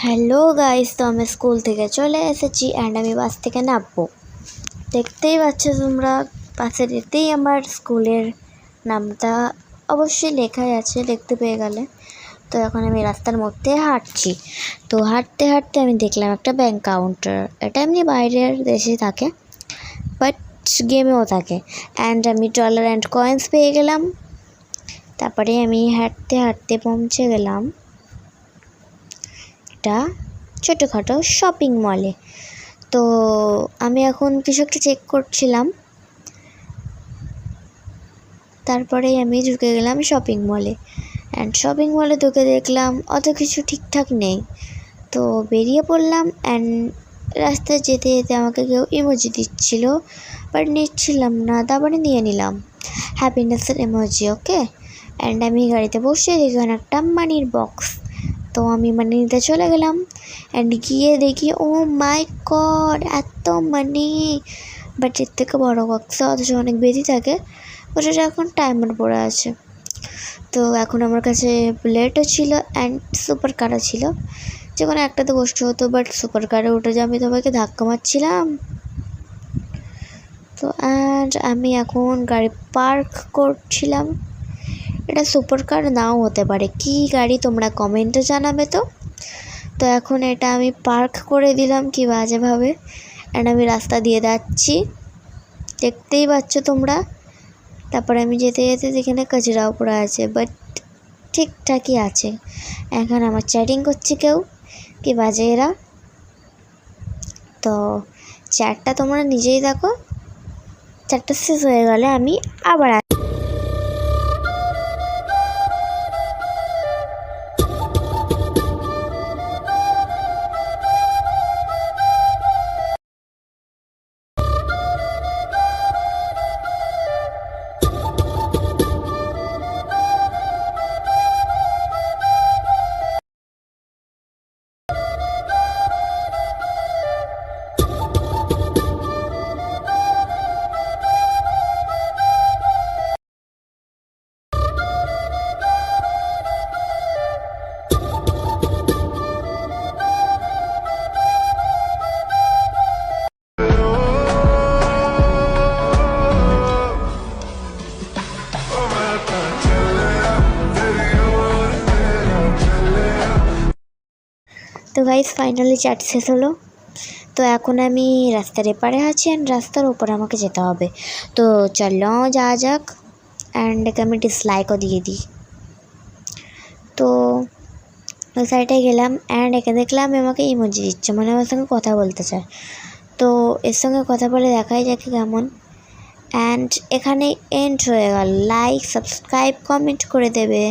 Hello guys, তো আমি school থেকে চলে এসেছি অ্যান্ড আমি বাস থেকে নামবো। দেখতেই পাচ্ছ তোমরা, বাসে যেতেই আমার স্কুলের নামটা অবশ্যই লেখাই আছে, দেখতে পেয়ে গেলে। তো এখন আমি রাস্তার মধ্যে হাঁটছি। তো হাঁটতে হাঁটতে আমি দেখলাম একটা ব্যাংক কাউন্টার। এটা এমনি বাইরের দেশে থাকে, বাট গেমেও থাকে। অ্যান্ড আমি ডলার অ্যান্ড কয়েন্স পেয়ে গেলাম। তারপরে আমি হাঁটতে হাঁটতে পৌঁছে গেলাম একটা ছোটোখাটো শপিং মলে। তো আমি এখন কিছু একটা চেক করছিলাম, তারপরে আমি ঢুকে গেলাম শপিং মলে। অ্যান্ড শপিং মলে ঢুকে দেখলাম অত কিছু ঠিকঠাক নেই। তো বেরিয়ে পড়লাম। অ্যান্ড রাস্তায় যেতে যেতে আমাকে কেউ ইমোজি দিচ্ছিল, বাট নিচ্ছিলাম না, তারপরে নিয়ে নিলাম হ্যাপিনেসের ইমোজি। ওকে, অ্যান্ড আমি গাড়িতে বসে দেখলাম একটা মানির বক্স। তো আমি মানি নিতে চলে গেলাম। অ্যান্ড গিয়ে দেখি ও মাই গড, এত মানি! বাট এর থেকে বড়ো বক্সে অথচ অনেক বেশি থাকে, ওটা এখন টাইমার পড়ে আছে। তো এখন আমার কাছে বুলেটও ছিল অ্যান্ড সুপার কারও ছিল, যে কোনো একটাতে বসতে হতো, বাট সুপার কারে উঠে যে আমি তোমাকে ধাক্কা মারছিলাম। তো অ্যান্ড আমি এখন গাড়ি পার্ক করছিলাম। এটা সুপার কার নাও হতে পারে, কি গাড়ি তোমরা কমেন্টে জানাবে। তো এখন এটা আমি পার্ক করে দিলাম কি বাজেভাবে। অ্যান্ড আমি রাস্তা দিয়ে যাচ্ছি, দেখতেই পাচ্ছ তোমরা। তারপরে আমি যেতে যেতে যেখানে কাচরাও পড়ে আছে, বাট ঠিকঠাকই আছে। এখন আমার চ্যাটিং করছে কেউ, কি বাজে এরা। তো চ্যাটটা তোমরা নিজেই দেখো, চ্যাটটা শেষ হয়ে গেলে আমি আবার তো গাইস ফাইনালি চ্যাট শেষ হলো। তো এখন আমি রাস্তার এপারে আছি অ্যান্ড রাস্তার ওপরে আমাকে যেতে হবে। তো চলো যাওয়া যাক। অ্যান্ড একে আমি ডিসলাইকও দিয়ে দিই। তো ওই সাইডে গেলাম অ্যান্ড একে দেখলাম আমাকে ইমোজি দিচ্ছে, মানে আমার সঙ্গে কথা বলতে চায়। তো এর সঙ্গে কথা বলে দেখাই যাকে কেমন। অ্যান্ড এখানে এন্ড হয়ে গেল। লাইক, সাবস্ক্রাইব, কমেন্ট করে দেবে।